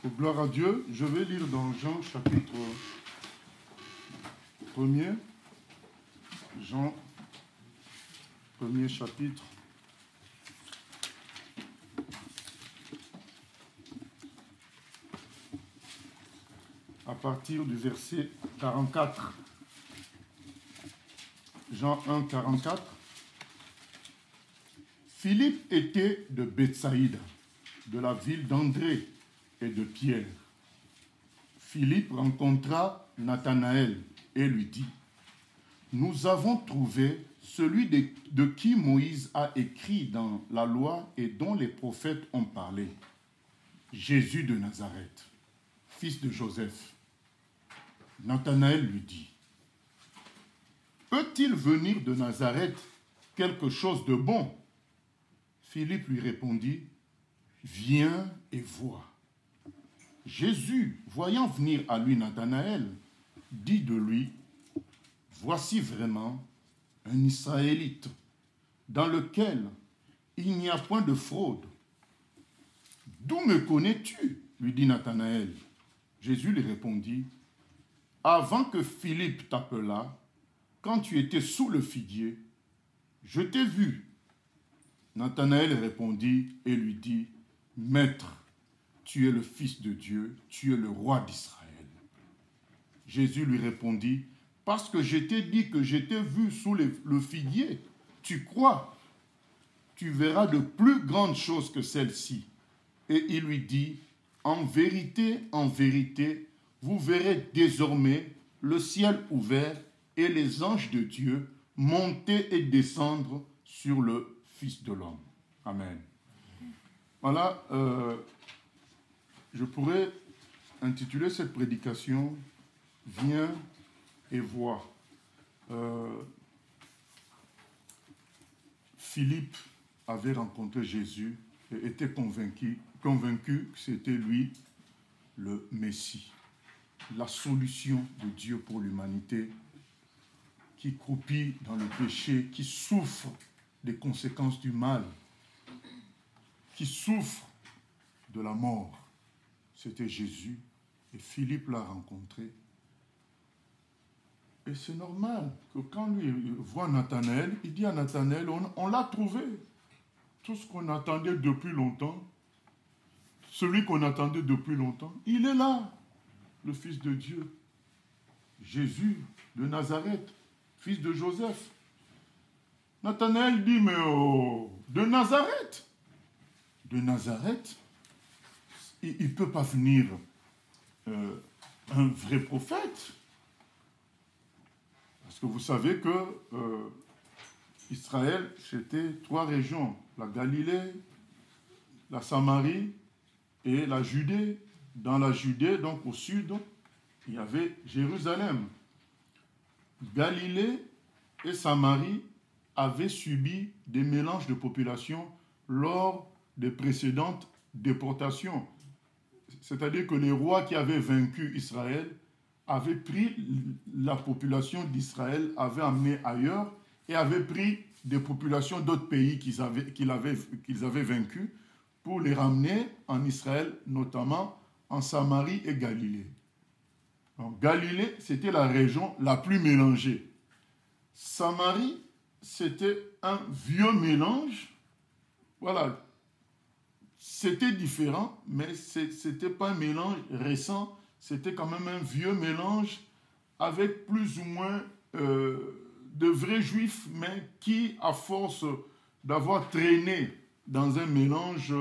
Gloire à Dieu. Je vais lire dans Jean chapitre 1er. Jean 1er chapitre. À partir du verset 44. Jean 1, 44. Philippe était de Bethsaïda, de la ville d'André et de Pierre. Philippe rencontra Nathanaël et lui dit, « Nous avons trouvé celui de qui Moïse a écrit dans la loi et dont les prophètes ont parlé, Jésus de Nazareth, fils de Joseph. » Nathanaël lui dit, « Peut-il venir de Nazareth quelque chose de bon ?» Philippe lui répondit, « Viens et vois. » Jésus, voyant venir à lui Nathanaël, dit de lui, « Voici vraiment un Israélite, dans lequel il n'y a point de fraude. »« D'où me connais-tu » lui dit Nathanaël. Jésus lui répondit, « Avant que Philippe t'appelât, quand tu étais sous le figuier, je t'ai vu. » Nathanaël répondit et lui dit, « Maître, tu es le Fils de Dieu, tu es le roi d'Israël. » Jésus lui répondit, « Parce que je t'ai dit que je t'ai vu sous le figuier, tu crois, tu verras de plus grandes choses que celles-ci. » Et il lui dit, « En vérité, vous verrez désormais le ciel ouvert et les anges de Dieu monter et descendre sur le Fils de l'homme. » Amen. Voilà, je pourrais intituler cette prédication « Viens et vois ». Philippe avait rencontré Jésus et était convaincu que c'était lui le Messie, la solution de Dieu pour l'humanité qui croupit dans le péché, qui souffre des conséquences du mal, qui souffre de la mort. C'était Jésus et Philippe l'a rencontré. Et c'est normal que quand lui voit Nathanaël, il dit à Nathanaël, on l'a trouvé. Tout ce qu'on attendait depuis longtemps, celui qu'on attendait depuis longtemps, il est là, le Fils de Dieu. Jésus de Nazareth, fils de Joseph. Nathanaël dit, mais de Nazareth? De Nazareth, il ne peut pas venir un vrai prophète. Parce que vous savez que Israël, c'était 3 régions. La Galilée, la Samarie et la Judée. Dans la Judée, donc au sud, il y avait Jérusalem. Galilée et Samarie avaient subi des mélanges de population lors des précédentes déportations. C'est-à-dire que les rois qui avaient vaincu Israël avaient pris la population d'Israël, avaient amené ailleurs et avaient pris des populations d'autres pays qu'ils avaient vaincus pour les ramener en Israël, notamment en Samarie et Galilée. Donc, Galilée, c'était la région la plus mélangée. Samarie, c'était un vieux mélange. Voilà. C'était différent, mais ce n'était pas un mélange récent. C'était quand même un vieux mélange avec plus ou moins de vrais juifs, mais qui, à force d'avoir traîné dans un mélange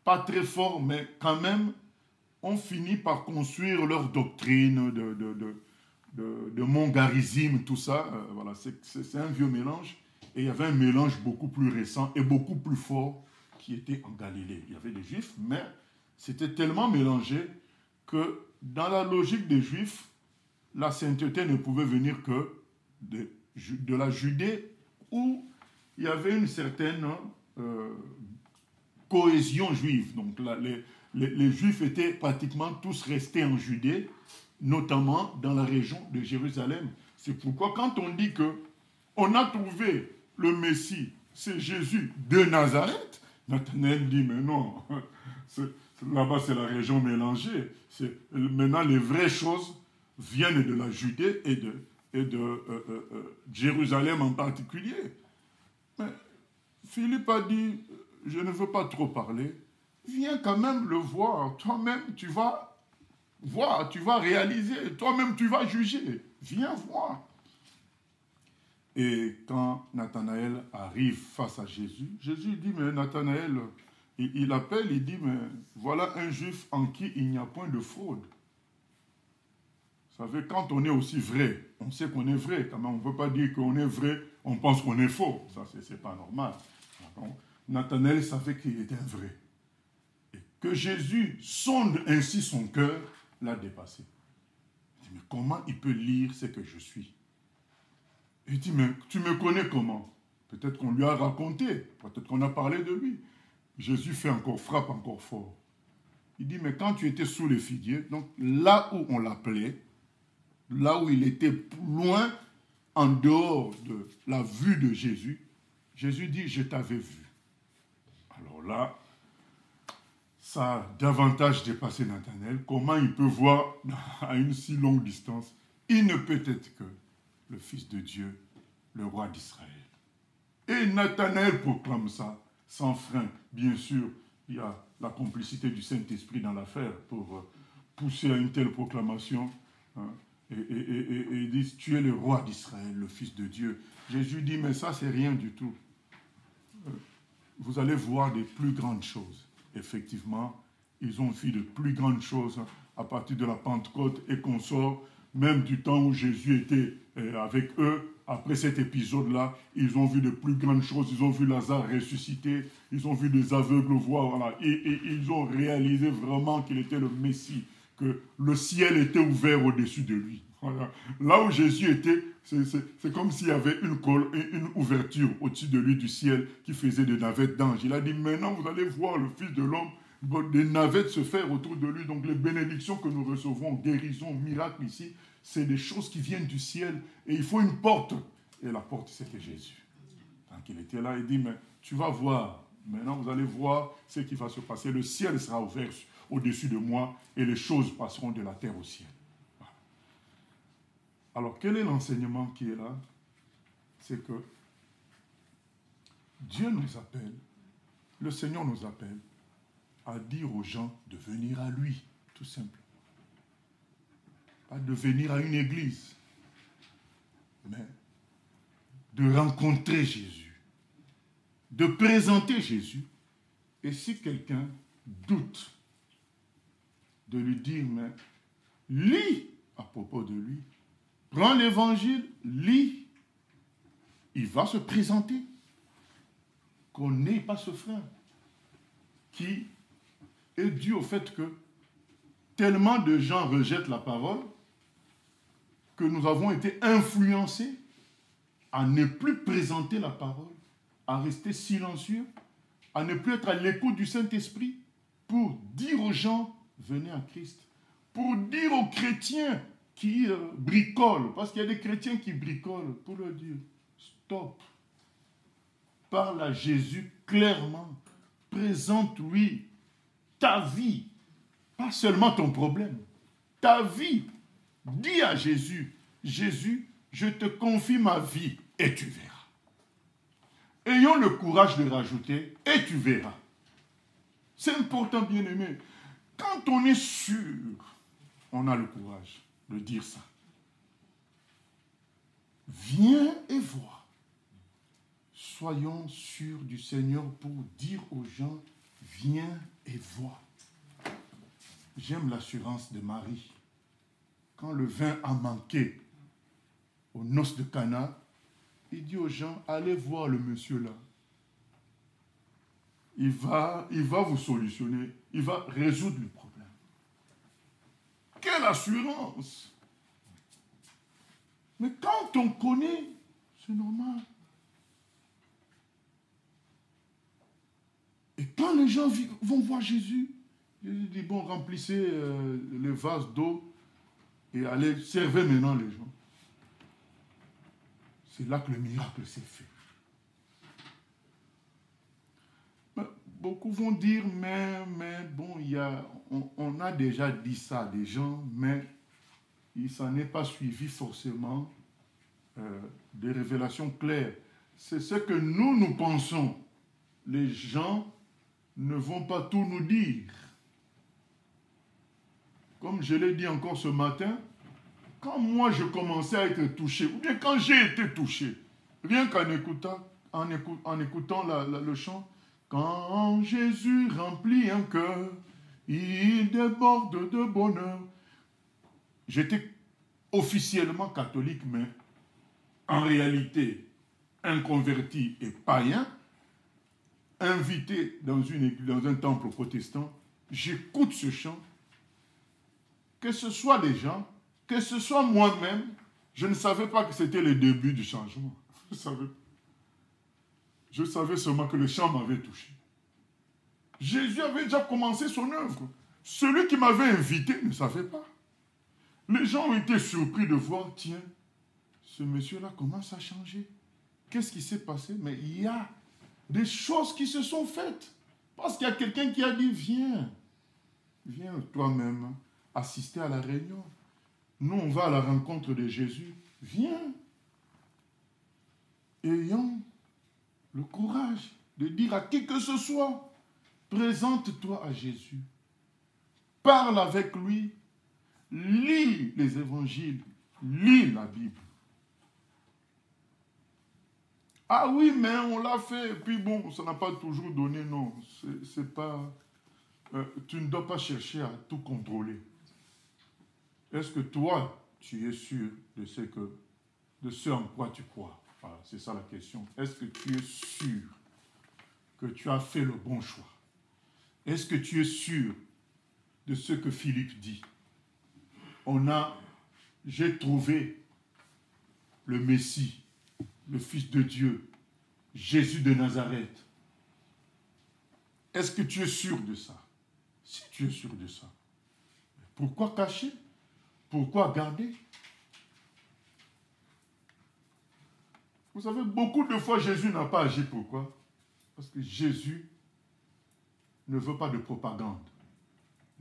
pas très fort, mais quand même, ont fini par construire leur doctrine de mongarisme, tout ça. Voilà, c'est un vieux mélange. Et il y avait un mélange beaucoup plus récent et beaucoup plus fort qui était en Galilée. Il y avait des juifs, mais c'était tellement mélangé que dans la logique des juifs, la sainteté ne pouvait venir que de la Judée où il y avait une certaine cohésion juive. Donc les juifs étaient pratiquement tous restés en Judée, notamment dans la région de Jérusalem. C'est pourquoi quand on dit que on a trouvé le Messie, c'est Jésus de Nazareth, Nathanaël dit, mais non, là-bas c'est la région mélangée. Maintenant, les vraies choses viennent de la Judée et de Jérusalem en particulier. Mais Philippe a dit, je ne veux pas trop parler, viens quand même le voir, toi-même tu vas voir, tu vas réaliser, toi-même tu vas juger, viens voir. Et quand Nathanaël arrive face à Jésus, Jésus dit, mais Nathanaël, il appelle, il dit, mais voilà un juif en qui il n'y a point de fraude. Vous savez, quand on est aussi vrai, on sait qu'on est vrai. Quand même, on ne peut pas dire qu'on est vrai, on pense qu'on est faux. Ça, c'est pas normal. Donc, Nathanaël savait qu'il était un vrai. Et que Jésus sonde ainsi son cœur, l'a dépassé. Il dit, mais comment il peut lire ce que je suis? Il dit, mais tu me connais comment? Peut-être qu'on lui a raconté, peut-être qu'on a parlé de lui. Jésus frappe encore fort. Il dit, mais quand tu étais sous les figuiers, donc là où on l'appelait, là où il était loin, en dehors de la vue de Jésus, Jésus dit, je t'avais vu. Alors là, ça a davantage dépassé Nathanaël. Comment il peut voir à une si longue distance? Il ne peut être que le Fils de Dieu, le roi d'Israël. Et Nathanaël proclame ça, sans frein. Bien sûr, il y a la complicité du Saint-Esprit dans l'affaire pour pousser à une telle proclamation. Hein. Et ils disent, tu es le roi d'Israël, le Fils de Dieu. Jésus dit, mais ça, c'est rien du tout. Vous allez voir des plus grandes choses. Effectivement, ils ont vu de plus grandes choses à partir de la Pentecôte et qu'on sort même du temps où Jésus était avec eux. Après cet épisode-là, ils ont vu de plus grandes choses. Ils ont vu Lazare ressusciter. Ils ont vu des aveugles voir. Voilà. Et ils ont réalisé vraiment qu'il était le Messie, que le ciel était ouvert au-dessus de lui. Voilà. Là où Jésus était, c'est comme s'il y avait une ouverture au-dessus de lui du ciel qui faisait des navettes d'anges. Il a dit, maintenant vous allez voir le Fils de l'homme, des navettes se faire autour de lui. Donc les bénédictions que nous recevons, guérison, miracle ici, c'est des choses qui viennent du ciel. Et il faut une porte. Et la porte, c'était Jésus. Tant qu'il était là, il dit, mais tu vas voir. Maintenant, vous allez voir ce qui va se passer. Le ciel sera ouvert au-dessus de moi et les choses passeront de la terre au ciel. Alors, quel est l'enseignement qui est là? C'est que Dieu nous appelle, le Seigneur nous appelle à dire aux gens de venir à lui, tout simplement. Pas de venir à une église, mais de rencontrer Jésus, de présenter Jésus. Et si quelqu'un doute, de lui dire, mais lis à propos de lui, prends l'évangile, lis, il va se présenter. Qu'on n'ait pas ce frein qui est dû au fait que tellement de gens rejettent la parole que nous avons été influencés à ne plus présenter la parole, à rester silencieux, à ne plus être à l'écoute du Saint-Esprit pour dire aux gens, venez à Christ, pour dire aux chrétiens qui bricolent, parce qu'il y a des chrétiens qui bricolent, pour leur dire, stop, parle à Jésus clairement, présente-lui ta vie, pas seulement ton problème, ta vie. Dis à Jésus, Jésus, je te confie ma vie et tu verras. Ayons le courage de rajouter et tu verras. C'est important, bien-aimé. Quand on est sûr, on a le courage de dire ça. Viens et vois. Soyons sûrs du Seigneur pour dire aux gens, viens et vois. J'aime l'assurance de Marie. Quand le vin a manqué aux noces de Cana, il dit aux gens, allez voir le monsieur là. Il va vous solutionner, il va résoudre le problème. Quelle assurance! Mais quand on connaît, c'est normal. Et quand les gens vont voir Jésus, Jésus dit, bon, remplissez les vases d'eau et allez servir maintenant les gens. C'est là que le miracle s'est fait. beaucoup vont dire, mais bon, on a déjà dit ça à des gens, mais il s'en est pas suivi forcément des révélations claires. C'est ce que nous pensons. Les gens ne vont pas tout nous dire. Comme je l'ai dit encore ce matin, quand moi je commençais à être touché, ou bien quand j'ai été touché, rien qu'en écoutant le chant, quand Jésus remplit un cœur, il déborde de bonheur. J'étais officiellement catholique, mais en réalité inconverti et païen, invité dans une église, dans un temple protestant, j'écoute ce chant. Que ce soit les gens, que ce soit moi-même, je ne savais pas que c'était le début du changement. Je savais seulement que le chant m'avait touché. Jésus avait déjà commencé son œuvre. Celui qui m'avait invité ne savait pas. Les gens ont été surpris de voir, tiens, ce monsieur-là commence à changer. Qu'est-ce qui s'est passé? Mais il y a des choses qui se sont faites. Parce qu'il y a quelqu'un qui a dit, viens toi-même assister à la réunion. Nous, on va à la rencontre de Jésus. Viens. Ayons le courage de dire à qui que ce soit, présente-toi à Jésus. Parle avec lui. Lis les évangiles. Lis la Bible. Ah oui, mais on l'a fait. Et puis bon, ça n'a pas toujours donné. Non, c'est pas... tu ne dois pas chercher à tout contrôler. Est-ce que toi, tu es sûr de ce en quoi tu crois? Voilà, c'est ça la question. Est-ce que tu es sûr que tu as fait le bon choix? Est-ce que tu es sûr de ce que Philippe dit? J'ai trouvé le Messie, le Fils de Dieu, Jésus de Nazareth. Est-ce que tu es sûr de ça? Si tu es sûr de ça, pourquoi cacher? Pourquoi garder? Vous savez, beaucoup de fois, Jésus n'a pas agi. Pourquoi? Parce que Jésus ne veut pas de propagande.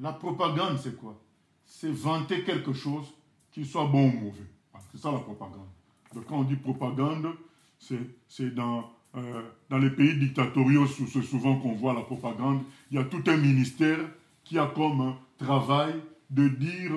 La propagande, c'est quoi? C'est vanter quelque chose qui soit bon ou mauvais. C'est ça la propagande. Donc, quand on dit propagande, c'est dans les pays dictatoriaux, c'est souvent qu'on voit la propagande. Il y a tout un ministère qui a comme travail de dire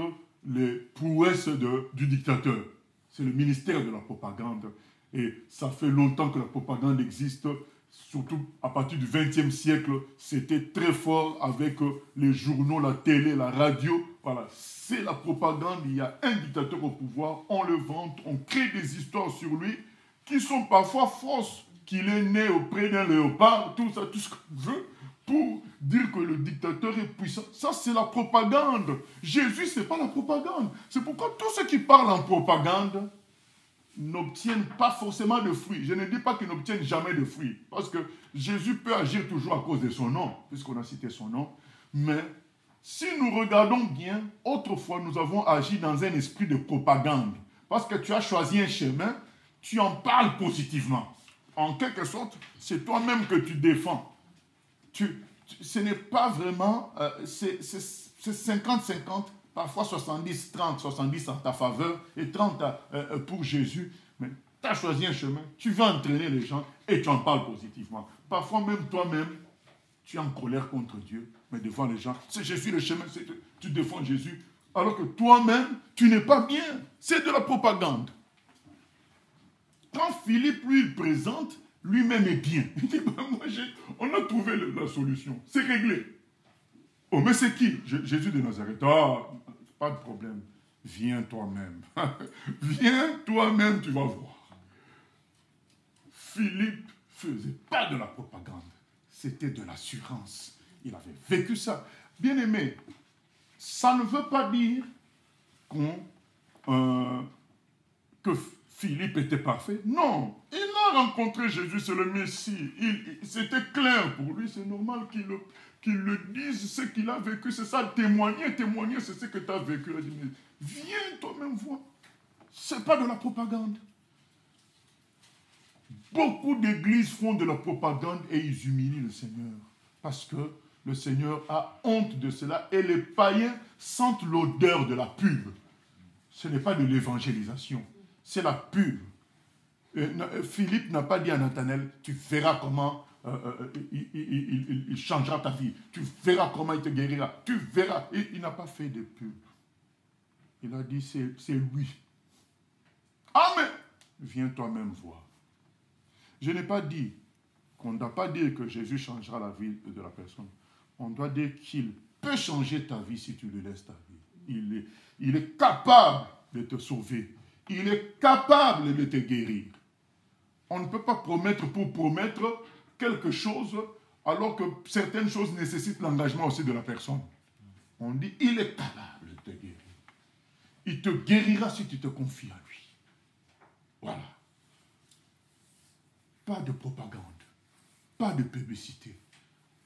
les prouesses du dictateur. C'est le ministère de la propagande. Et ça fait longtemps que la propagande existe, surtout à partir du XXe siècle. C'était très fort avec les journaux, la télé, la radio. Voilà, c'est la propagande. Il y a un dictateur au pouvoir, on le vante, on crée des histoires sur lui qui sont parfois fausses. Qu'il est né auprès d'un léopard, tout ça, tout ce qu'on veut, pour dire que le dictateur est puissant. Ça, c'est la propagande. Jésus, ce n'est pas la propagande. C'est pourquoi tous ceux qui parlent en propagande n'obtiennent pas forcément de fruits. Je ne dis pas qu'ils n'obtiennent jamais de fruits, parce que Jésus peut agir toujours à cause de son nom, puisqu'on a cité son nom. Mais si nous regardons bien, autrefois, nous avons agi dans un esprit de propagande. Parce que tu as choisi un chemin, tu en parles positivement. En quelque sorte, c'est toi-même que tu défends. Ce n'est pas vraiment... c'est 50-50, parfois 70-30, 70 en ta faveur et 30 pour Jésus. Mais tu as choisi un chemin, tu vas entraîner les gens et tu en parles positivement. Parfois même toi-même, tu es en colère contre Dieu, mais devant les gens, c'est Jésus le chemin, tu défends Jésus, alors que toi-même, tu n'es pas bien. C'est de la propagande. Quand Philippe, lui, il présente, lui-même est bien. Il dit, ben, on a trouvé la solution. C'est réglé. Oh, mais c'est qui? Jésus de Nazareth. Ah, pas de problème. Viens toi-même. Viens toi-même, tu vas voir. Philippe faisait pas de la propagande. C'était de l'assurance. Il avait vécu ça. Bien aimé, ça ne veut pas dire que Philippe était parfait. Non, il a rencontré Jésus, c'est le Messie. C'était clair pour lui, c'est normal qu'il le dise, ce qu'il a vécu, c'est ça, témoigner, c'est ce que tu as vécu. Il a dit, mais viens toi-même voir. Ce n'est pas de la propagande. Beaucoup d'églises font de la propagande et ils humilient le Seigneur. Parce que le Seigneur a honte de cela et les païens sentent l'odeur de la pub. Ce n'est pas de l'évangélisation, c'est la pub. Philippe n'a pas dit à Nathanaël, tu verras comment il changera ta vie, tu verras comment il te guérira, tu verras. Il n'a pas fait de pub. Il a dit, c'est lui. Amen. Viens toi-même voir. Je n'ai pas dit qu'on ne doit pas dire que Jésus changera la vie de la personne. On doit dire qu'il peut changer ta vie si tu lui laisses ta vie. Il est capable de te sauver. Il est capable de te guérir. On ne peut pas promettre pour promettre quelque chose alors que certaines choses nécessitent l'engagement aussi de la personne. On dit, il est capable de te guérir. Il te guérira si tu te confies à lui. Voilà. Pas de propagande, pas de publicité,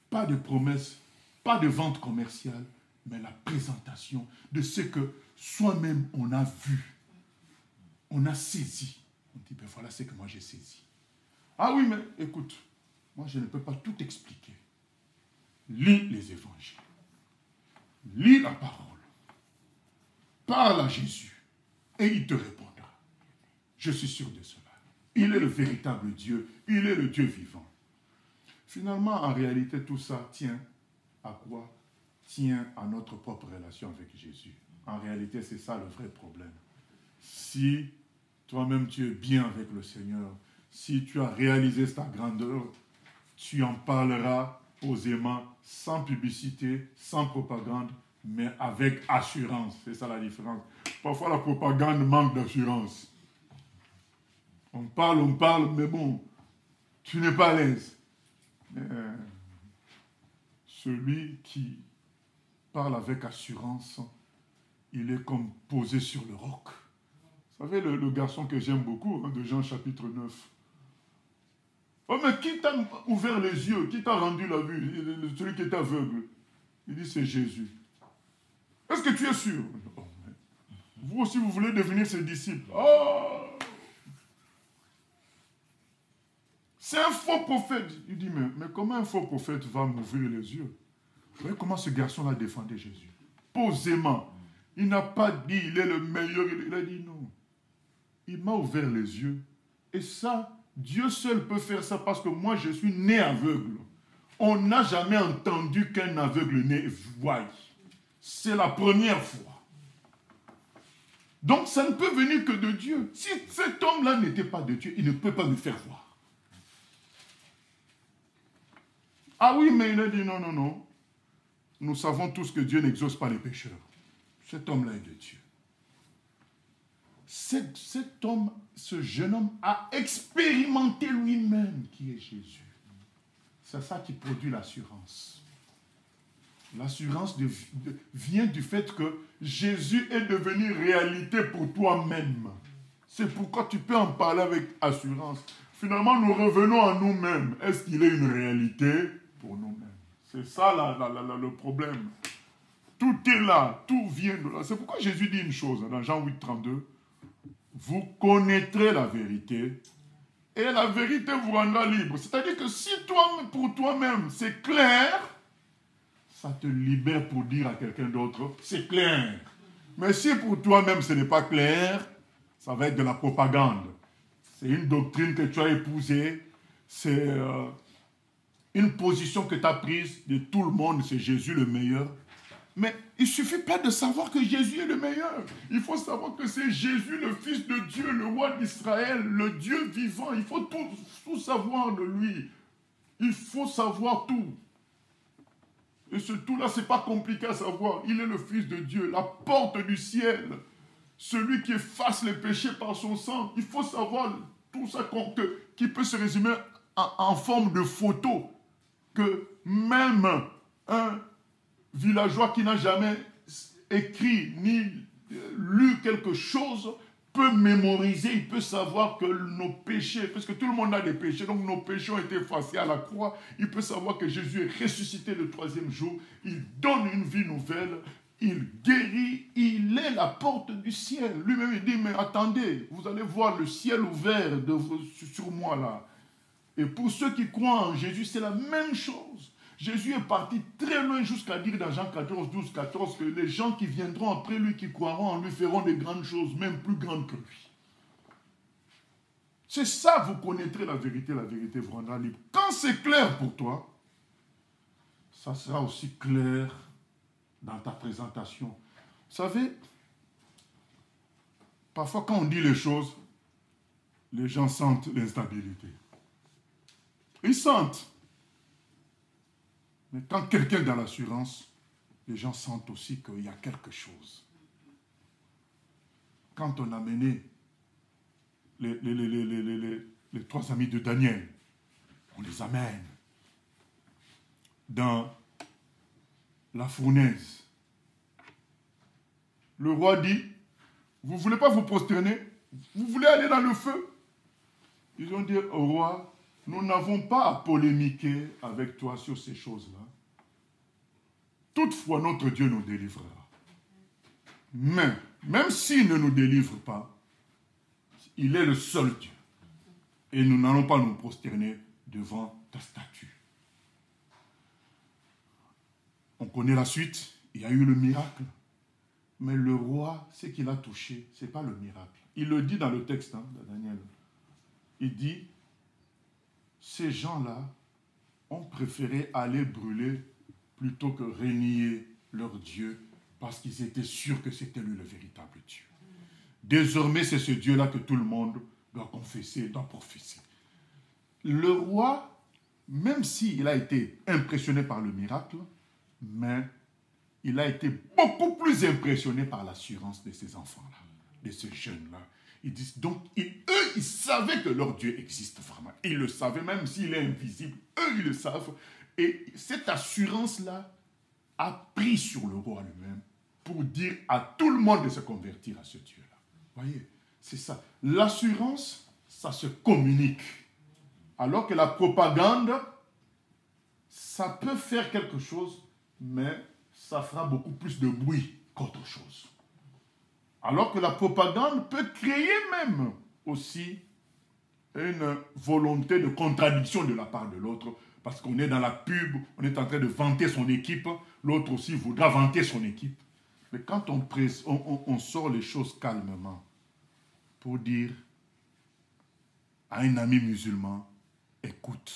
pas de promesses, pas de vente commerciale, mais la présentation de ce que soi-même on a vu, on a saisi. On dit, ben voilà ce que moi j'ai saisi. Ah oui, mais écoute, moi je ne peux pas tout expliquer. Lis les évangiles, lis la parole, parle à Jésus et il te répondra. Je suis sûr de cela. Il est le véritable Dieu, il est le Dieu vivant. Finalement, en réalité, tout ça tient à quoi? Tient à notre propre relation avec Jésus. En réalité, c'est ça le vrai problème. Si toi-même tu es bien avec le Seigneur, si tu as réalisé sa grandeur, tu en parleras posément, sans publicité, sans propagande, mais avec assurance. C'est ça la différence. Parfois, la propagande manque d'assurance. On parle, mais bon, tu n'es pas à l'aise. Celui qui parle avec assurance, il est comme posé sur le roc. Vous savez, le garçon que j'aime beaucoup, de Jean chapitre 9. Oh, mais qui t'a ouvert les yeux? Qui t'a rendu la vue? Celui qui est aveugle. Il dit, c'est Jésus. Est-ce que tu es sûr? Oh, vous aussi, vous voulez devenir ses disciples. Oh! C'est un faux prophète. Il dit, mais comment un faux prophète va m'ouvrir les yeux? Vous voyez comment ce garçon-là défendait Jésus? Posément. Il n'a pas dit, il est le meilleur. Il a dit non. Il m'a ouvert les yeux. Et ça, Dieu seul peut faire ça parce que moi, je suis né aveugle. On n'a jamais entendu qu'un aveugle né voie. C'est la première fois. Donc, ça ne peut venir que de Dieu. Si cet homme-là n'était pas de Dieu, il ne peut pas me faire voir. Ah oui, mais il a dit non. Nous savons tous que Dieu n'exauce pas les pécheurs. Cet homme-là est de Dieu. Cet homme, ce jeune homme a expérimenté lui-même qui est Jésus. C'est ça qui produit l'assurance. L'assurance vient du fait que Jésus est devenu réalité pour toi-même. C'est pourquoi tu peux en parler avec assurance. Finalement, nous revenons à nous-mêmes. Est-ce qu'il est une réalité pour nous-mêmes? C'est ça le problème. Tout est là, tout vient de là. C'est pourquoi Jésus dit une chose dans Jean 8, 32. Vous connaîtrez la vérité et la vérité vous rendra libre. C'est-à-dire que si toi, pour toi-même, c'est clair, ça te libère pour dire à quelqu'un d'autre, c'est clair. Mais si pour toi-même ce n'est pas clair, ça va être de la propagande. C'est une doctrine que tu as épousée, c'est une position que tu as prise de tout le monde, c'est Jésus le meilleur. Mais il ne suffit pas de savoir que Jésus est le meilleur. Il faut savoir que c'est Jésus, le Fils de Dieu, le roi d'Israël, le Dieu vivant. Il faut tout savoir de lui. Il faut savoir tout. Et ce tout-là, ce n'est pas compliqué à savoir. Il est le Fils de Dieu, la porte du ciel. Celui qui efface les péchés par son sang. Il faut savoir tout ça qui peut se résumer en forme de photo. Que même un villageois qui n'a jamais écrit ni lu quelque chose peut mémoriser, il peut savoir que nos péchés, parce que tout le monde a des péchés, donc nos péchés ont été effacés à la croix, il peut savoir que Jésus est ressuscité le troisième jour, il donne une vie nouvelle, il guérit, il est la porte du ciel. Lui-même il dit, mais attendez, vous allez voir le ciel ouvert sur moi là. Et pour ceux qui croient en Jésus, c'est la même chose. Jésus est parti très loin jusqu'à dire dans Jean 14, 12, 14 que les gens qui viendront après lui, qui croiront en lui, feront de grandes choses, même plus grandes que lui. C'est ça, vous connaîtrez la vérité vous rendra libre. Quand c'est clair pour toi, ça sera aussi clair dans ta présentation. Vous savez, parfois quand on dit les choses, les gens sentent l'instabilité. Ils sentent. Mais quand quelqu'un est dans l'assurance, les gens sentent aussi qu'il y a quelque chose. Quand on a mené les 3 amis de Daniel, on les amène dans la fournaise. Le roi dit, vous ne voulez pas vous prosterner? Vous voulez aller dans le feu? Ils ont dit au roi, nous n'avons pas à polémiquer avec toi sur ces choses-là. Toutefois, notre Dieu nous délivrera. Mais, même s'il ne nous délivre pas, il est le seul Dieu. Et nous n'allons pas nous prosterner devant ta statue. On connaît la suite. Il y a eu le miracle. Mais le roi, ce qu'il a touché, ce n'est pas le miracle. Il le dit dans le texte de Daniel. Il dit, ces gens-là ont préféré aller brûler plutôt que renier leur Dieu parce qu'ils étaient sûrs que c'était lui le véritable Dieu. Désormais, c'est ce Dieu-là que tout le monde doit confesser, doit professer. Le roi, même s'il a été impressionné par le miracle, mais il a été beaucoup plus impressionné par l'assurance de ces enfants-là, de ces jeunes-là. Ils disent donc, eux, ils savaient que leur Dieu existe vraiment. Ils le savaient, même s'il est invisible. Eux, ils le savent. Et cette assurance-là a pris sur le roi lui-même pour dire à tout le monde de se convertir à ce Dieu-là. Voyez, c'est ça. L'assurance, ça se communique. Alors que la propagande, ça peut faire quelque chose, mais ça fera beaucoup plus de bruit qu'autre chose. Alors que la propagande peut créer même aussi une volonté de contradiction de la part de l'autre, parce qu'on est dans la pub, on est en train de vanter son équipe, l'autre aussi voudra vanter son équipe. Mais quand on sort les choses calmement pour dire à un ami musulman, écoute,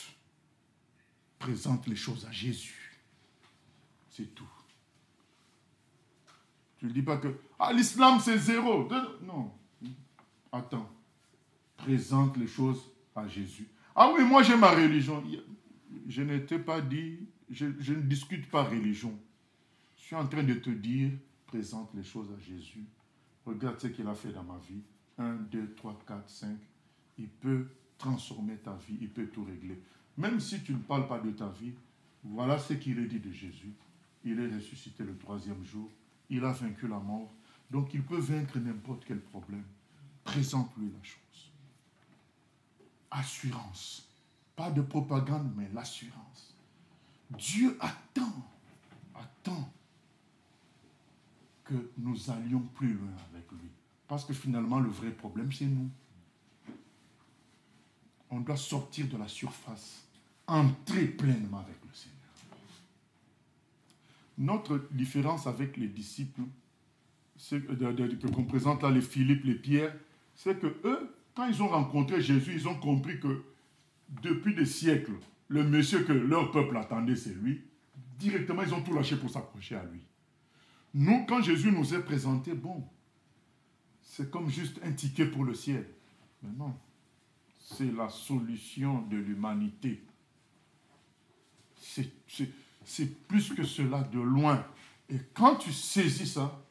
présente les choses à Jésus. C'est tout. Tu ne dis pas que l'islam c'est 0. Non. Attends. Présente les choses à Jésus. Ah oui, moi j'ai ma religion. Je n'étais pas dit, je ne discute pas religion. Je suis en train de te dire, présente les choses à Jésus. Regarde ce qu'il a fait dans ma vie. 1, 2, 3, 4, 5. Il peut transformer ta vie, il peut tout régler. Même si tu ne parles pas de ta vie, voilà ce qu'il est dit de Jésus. Il est ressuscité le 3e jour. Il a vaincu la mort. Donc il peut vaincre n'importe quel problème. Présente-lui la chose. Assurance. Pas de propagande, mais l'assurance. Dieu attend que nous allions plus loin avec lui. Parce que finalement, le vrai problème, c'est nous. On doit sortir de la surface, entrer pleinement avec le Seigneur. Notre différence avec les disciples, qu'on présente là, les Philippe, les Pierre, c'est que eux, quand ils ont rencontré Jésus, ils ont compris que depuis des siècles, le monsieur que leur peuple attendait, c'est lui. Directement, ils ont tout lâché pour s'approcher à lui. Nous, quand Jésus nous est présenté, bon, c'est comme juste un ticket pour le ciel. Mais non, c'est la solution de l'humanité. C'est plus que cela de loin. Et quand tu saisis ça,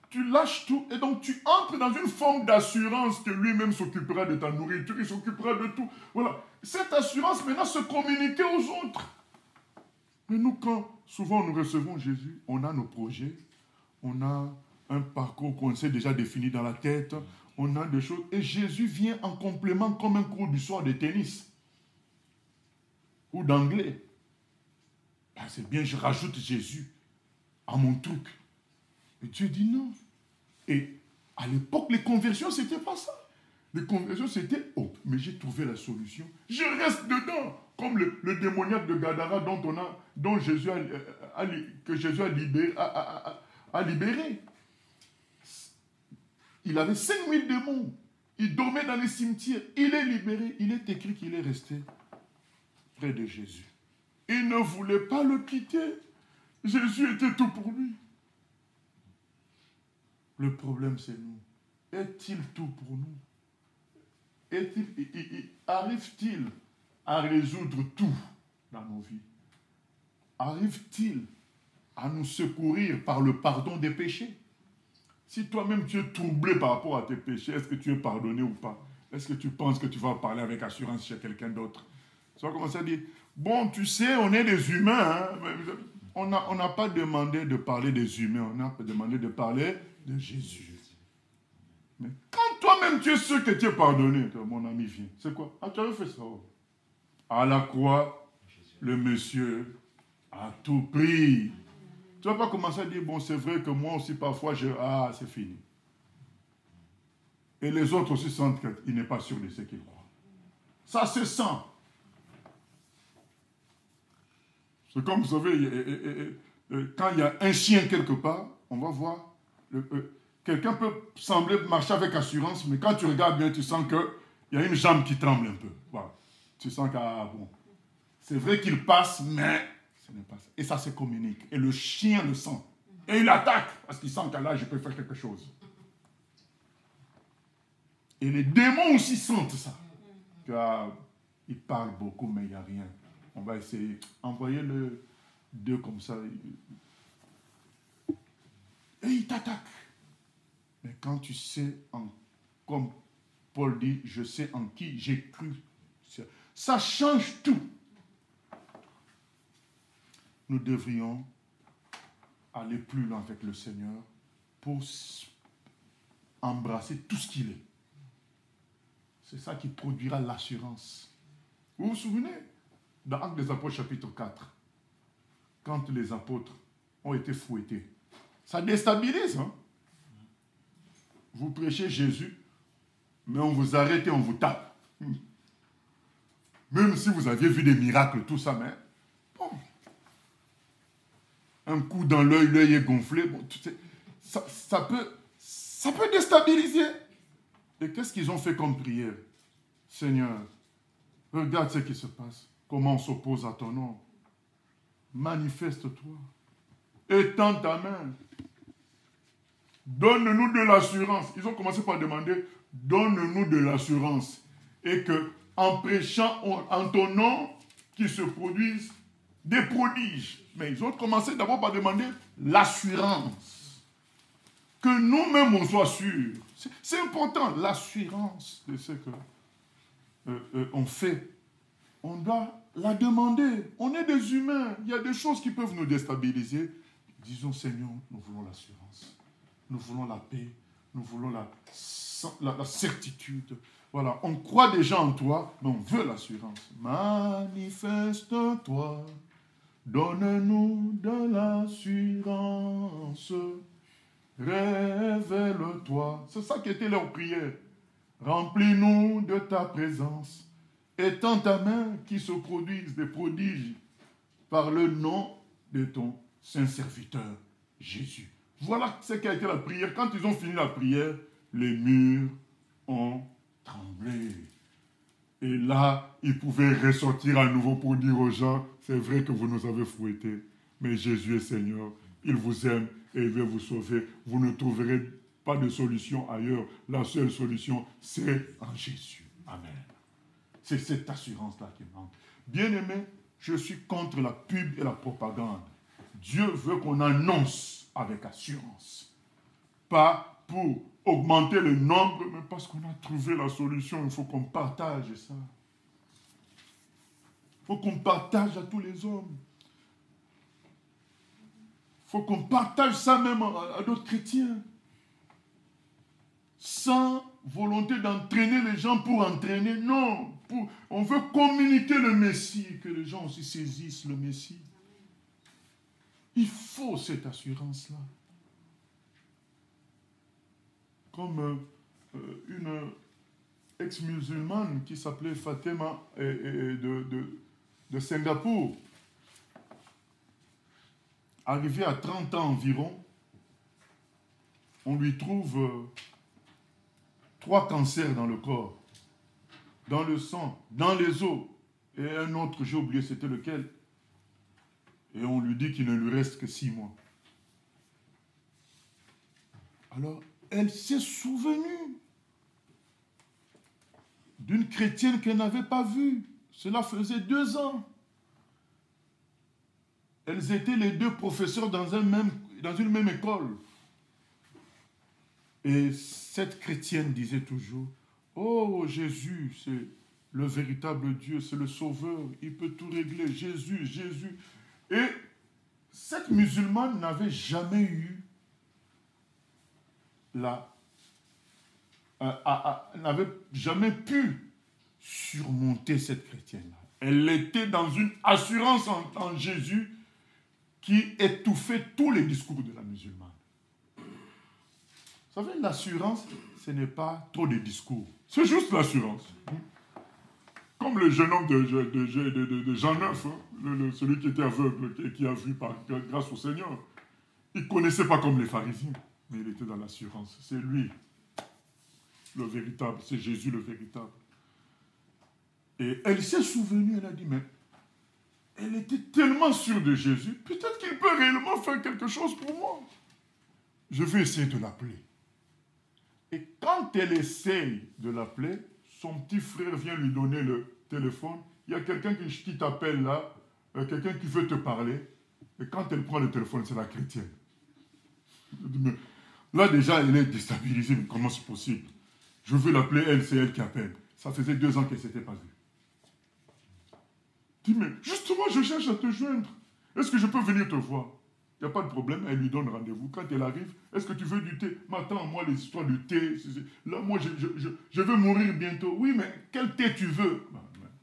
tu lâches tout et donc tu entres dans une forme d'assurance que lui-même s'occupera de ta nourriture, il s'occupera de tout. Voilà. Cette assurance maintenant se communiquer aux autres. Mais nous, quand souvent nous recevons Jésus, on a nos projets, on a un parcours qu'on s'est déjà défini dans la tête, on a des choses. Et Jésus vient en complément comme un cours du soir de tennis ou d'anglais. Ben, c'est bien, je rajoute Jésus à mon truc. Et Dieu dit non. Et à l'époque, les conversions, c'était pas ça. Les conversions, c'était, oh, mais j'ai trouvé la solution. Je reste dedans. comme le démoniaque de Gadara que Jésus a libéré. Il avait 5000 démons. Il dormait dans les cimetières. Il est libéré. Il est écrit qu'il est resté près de Jésus. Il ne voulait pas le quitter. Jésus était tout pour lui. Le problème, c'est nous. Est-il tout pour nous? Arrive-t-il à résoudre tout dans nos vies? Arrive-t-il à nous secourir par le pardon des péchés? Si toi-même tu es troublé par rapport à tes péchés, est-ce que tu es pardonné ou pas? Est-ce que tu penses que tu vas parler avec assurance chez quelqu'un d'autre? Tu vas commencer à dire, bon, tu sais, on est des humains. Hein? On n'a pas demandé de parler des humains, on a demandé de parler de Jésus. Mais quand toi-même tu es sûr que tu es pardonné, mon ami vient. C'est quoi? Ah, tu avais fait ça. À la croix, le monsieur a tout pris. Tu ne vas pas commencer à dire, bon, c'est vrai que moi aussi parfois, c'est fini. Et les autres aussi sentent qu'il n'est pas sûr de ce qu'il croit. Ça se sent. C'est comme, vous savez, quand il y a un chien quelque part, on va voir, quelqu'un peut sembler marcher avec assurance, mais quand tu regardes bien, tu sens qu'il y a une jambe qui tremble un peu. Voilà. Tu sens que, bon, c'est vrai qu'il passe, mais ce n'est pas ça. Et ça se communique. Et le chien le sent. Et il attaque, parce qu'il sent qu'à là, je peux faire quelque chose. Et les démons aussi sentent ça. Ils parlent beaucoup, mais il n'y a rien. On va essayer. Envoyez-le deux comme ça. Et il t'attaque. Mais quand tu sais, comme Paul dit, je sais en qui j'ai cru. Ça change tout. Nous devrions aller plus loin avec le Seigneur pour embrasser tout ce qu'il est. C'est ça qui produira l'assurance. Vous vous souvenez, dans Actes des Apôtres chapitre 4, quand les apôtres ont été fouettés, ça déstabilise. Hein? Vous prêchez Jésus, mais on vous arrête et on vous tape. Même si vous aviez vu des miracles, tout ça, mais bon. Un coup dans l'œil, l'œil est gonflé. Bon, ça peut déstabiliser. Et qu'est-ce qu'ils ont fait comme prière? Seigneur, regarde ce qui se passe. Comment on s'oppose à ton nom. Manifeste-toi. Étends ta main. Donne-nous de l'assurance. Ils ont commencé par demander, donne-nous de l'assurance. Et que, en prêchant en ton nom, qu'il se produisent des prodiges. Mais ils ont commencé d'abord par demander l'assurance. Que nous-mêmes on soit sûrs. C'est important, l'assurance de ce qu'on fait. On doit la demander. On est des humains. Il y a des choses qui peuvent nous déstabiliser. Disons, Seigneur, nous voulons l'assurance. Nous voulons la paix. Nous voulons la certitude. Voilà, on croit déjà en toi, mais on veut l'assurance. Manifeste-toi. Donne-nous de l'assurance. Révèle-toi. C'est ça qui était leur prière. Remplis-nous de ta présence. Étends ta main qui se produise des prodiges par le nom de ton saint serviteur Jésus. Voilà ce qu'a été la prière. Quand ils ont fini la prière, les murs ont tremblé. Et là, ils pouvaient ressortir à nouveau pour dire aux gens, c'est vrai que vous nous avez fouettés, mais Jésus est Seigneur, il vous aime et il veut vous sauver. Vous ne trouverez pas de solution ailleurs. La seule solution, c'est en Jésus. Amen. C'est cette assurance-là qui manque. Bien-aimé, je suis contre la pub et la propagande. Dieu veut qu'on annonce avec assurance. Pas pour augmenter le nombre, mais parce qu'on a trouvé la solution. Il faut qu'on partage ça. Il faut qu'on partage à tous les hommes. Il faut qu'on partage ça même à d'autres chrétiens. Sans volonté d'entraîner les gens pour entraîner. Non. On veut communiquer le Messie, que les gens aussi saisissent le Messie. Il faut cette assurance-là. Comme une ex-musulmane qui s'appelait Fatima de de Singapour. Arrivé à 30 ans environ, on lui trouve 3 cancers dans le corps, dans le sang, dans les os, et un autre, j'ai oublié c'était lequel. Et on lui dit qu'il ne lui reste que 6 mois. Alors, elle s'est souvenue d'une chrétienne qu'elle n'avait pas vue. Cela faisait 2 ans. Elles étaient les 2 professeurs dans une même école. Et cette chrétienne disait toujours, « Oh, Jésus, c'est le véritable Dieu, c'est le Sauveur, il peut tout régler, Jésus, Jésus. » Et cette musulmane n'avait jamais eu n'avait jamais pu surmonter cette chrétienne-là. Elle était dans une assurance en Jésus qui étouffait tous les discours de la musulmane. Vous savez, l'assurance, ce n'est pas trop de discours. C'est juste l'assurance. Comme le jeune homme de Jean 9, celui qui était aveugle et qui a vu grâce au Seigneur. Il ne connaissait pas comme les pharisiens, mais il était dans l'assurance. C'est lui, le véritable. C'est Jésus le véritable. Et elle s'est souvenue, elle a dit, mais elle était tellement sûre de Jésus, peut-être qu'il peut réellement faire quelque chose pour moi. Je vais essayer de l'appeler. Et quand elle essaye de l'appeler, son petit frère vient lui donner le téléphone. Il y a quelqu'un qui t'appelle là, quelqu'un qui veut te parler. Et quand elle prend le téléphone, c'est la chrétienne. Là déjà, elle est déstabilisée. Mais comment c'est possible? Je veux l'appeler, elle, c'est elle qui appelle. Ça faisait 2 ans qu'elle ne s'était pas vue. Dis, mais justement, je cherche à te joindre. Est-ce que je peux venir te voir? Il n'y a pas de problème, elle lui donne rendez-vous. Quand elle arrive, est-ce que tu veux du thé? Mais attends, moi, les histoires de thé, là, moi, je veux mourir bientôt. Oui, mais quel thé tu veux?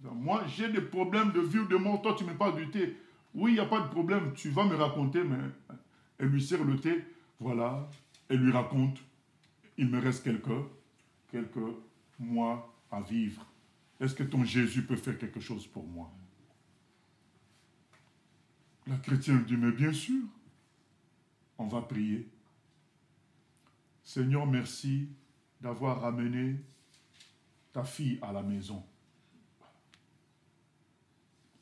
Moi, j'ai des problèmes de vie ou de mort. Toi, tu me parles du thé. Oui, il n'y a pas de problème. Tu vas me raconter, mais elle lui sert le thé. Voilà, elle lui raconte. Il me reste quelques mois à vivre. Est-ce que ton Jésus peut faire quelque chose pour moi? La chrétienne dit, mais bien sûr. On va prier. Seigneur, merci d'avoir ramené ta fille à la maison.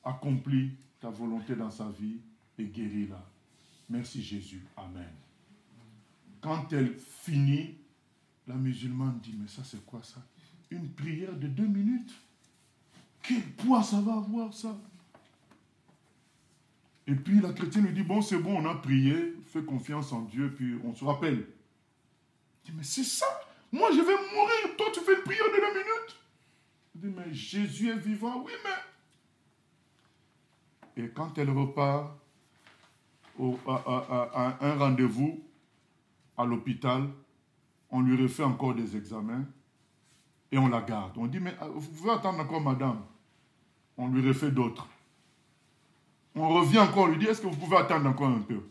Accomplis ta volonté dans sa vie et guéris-la. Merci Jésus. Amen. Quand elle finit, la musulmane dit, mais ça c'est quoi ça? Une prière de 2 minutes? Quel poids ça va avoir ça? Et puis la chrétienne lui dit, bon c'est bon, on a prié, fais confiance en Dieu, puis on se rappelle. Il dit, mais c'est ça? Moi je vais mourir, toi tu fais une prière de 2 minutes? Il dit, mais Jésus est vivant, oui mais... Et quand elle repart à un rendez-vous à l'hôpital, on lui refait encore des examens et on la garde. On dit, mais vous pouvez attendre encore madame? On lui refait d'autres. On revient encore, on lui dit, est-ce que vous pouvez attendre encore un peu?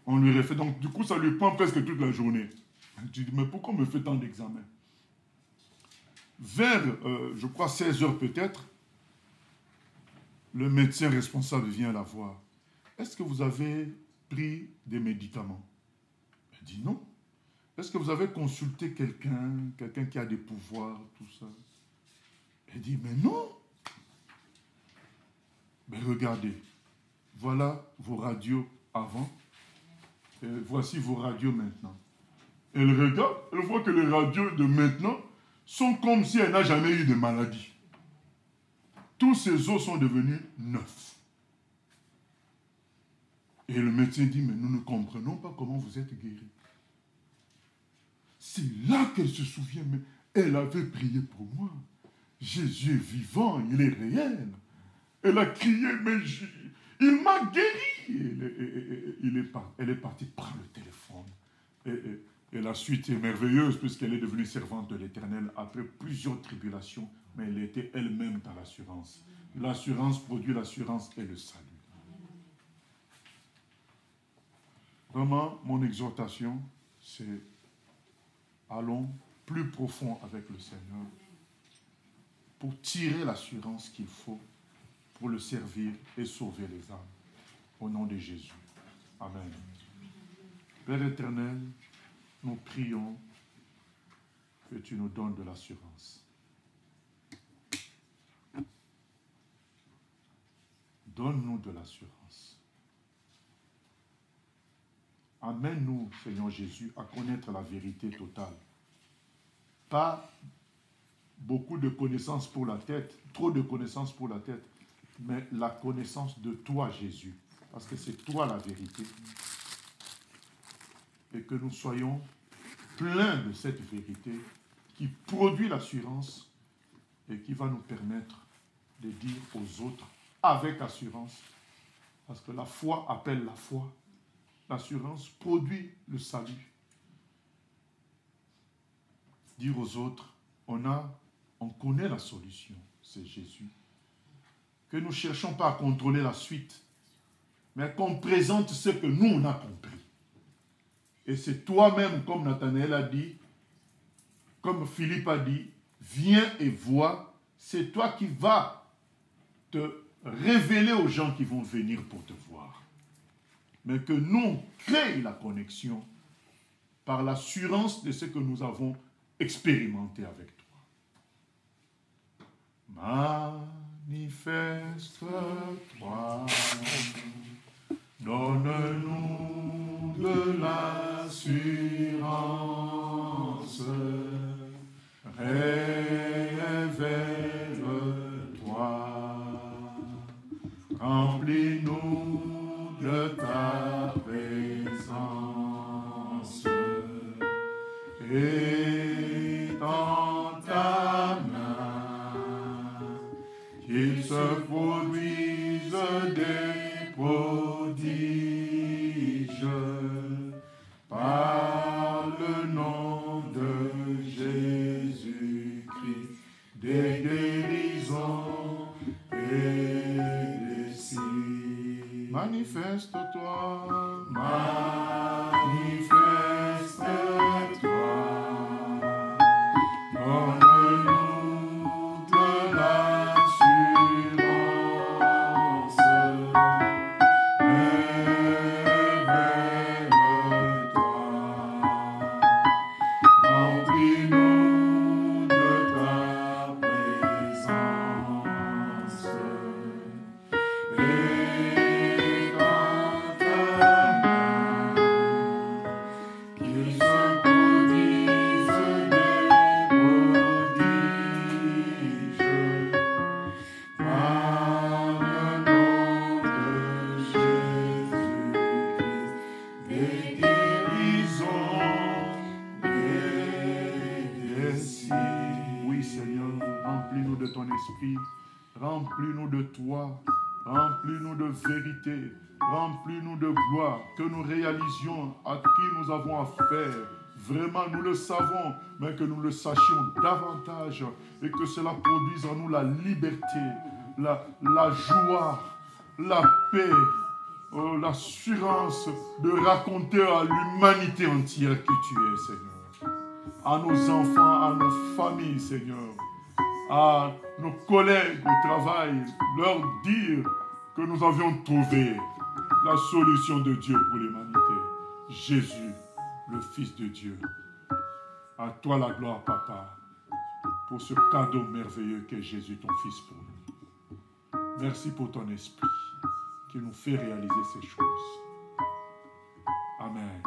On lui refait. Donc, du coup, ça lui prend presque toute la journée. Je dis, mais pourquoi on me fait tant d'examens? Vers, je crois, 16 heures peut-être, le médecin responsable vient la voir. Est-ce que vous avez pris des médicaments? Elle dit non. Est-ce que vous avez consulté quelqu'un qui a des pouvoirs, tout ça? Elle dit, mais non. Mais regardez, voilà vos radios avant, et voici vos radios maintenant. Elle regarde, elle voit que les radios de maintenant sont comme si elle n'a jamais eu de maladie. Tous ses os sont devenus neufs. Et le médecin dit, mais nous ne comprenons pas comment vous êtes guéri. C'est là qu'elle se souvient, mais elle avait prié pour moi. Jésus est vivant, il est réel. Elle a crié, mais il m'a guéri. Elle est partie prendre le téléphone. Et la suite est merveilleuse puisqu'elle est devenue servante de l'Éternel après plusieurs tribulations, mais elle était elle-même dans l'assurance. L'assurance produit l'assurance et le salut. Vraiment, mon exhortation, c'est allons plus profond avec le Seigneur pour tirer l'assurance qu'il faut pour le servir et sauver les âmes. Au nom de Jésus. Amen. Père éternel, nous prions que tu nous donnes de l'assurance. Donne-nous de l'assurance. Amène-nous, Seigneur Jésus, à connaître la vérité totale. Pas beaucoup de connaissances pour la tête, trop de connaissances pour la tête, mais la connaissance de toi, Jésus, parce que c'est toi la vérité. Et que nous soyons pleins de cette vérité qui produit l'assurance et qui va nous permettre de dire aux autres avec assurance, parce que la foi appelle la foi. L'assurance produit le salut. Dire aux autres, on connaît la solution, c'est Jésus. Que nous ne cherchons pas à contrôler la suite, mais qu'on présente ce que nous, on a compris. Et c'est toi-même, comme Nathanaël a dit, comme Philippe a dit, viens et vois, c'est toi qui vas te révéler aux gens qui vont venir pour te voir. Mais que nous, on crée la connexion par l'assurance de ce que nous avons expérimenté avec toi. Manifeste-toi, donne-nous de l'assurance, révèle-toi, remplis-nous de ta présence, et dans ta main, qu'il se produise des prodiges par le nom de Jésus-Christ, des guérisons et des signes. Manifeste-toi, manifeste-toi. Donne-nous de l'assurance, révèle-toi, remplis-nous de ta présence, et dans ta main, qu'il se produise des prodiges par le nom de Jésus-Christ, des guérisons et des signes. Oui, Seigneur, remplis-nous de ton esprit, remplis-nous de toi, remplis-nous de vérité, remplis-nous de gloire, que nous réalisions à qui nous avons affaire. Vraiment, nous le savons, mais que nous le sachions davantage et que cela produise en nous la liberté, la joie, la paix, l'assurance de raconter à l'humanité entière qui tu es, Seigneur. À nos enfants, à nos familles, Seigneur, à nos collègues au travail, leur dire que nous avions trouvé la solution de Dieu pour l'humanité. Jésus, le Fils de Dieu. À toi la gloire, Papa, pour ce cadeau merveilleux qu'est Jésus, ton Fils, pour nous. Merci pour ton esprit qui nous fait réaliser ces choses. Amen.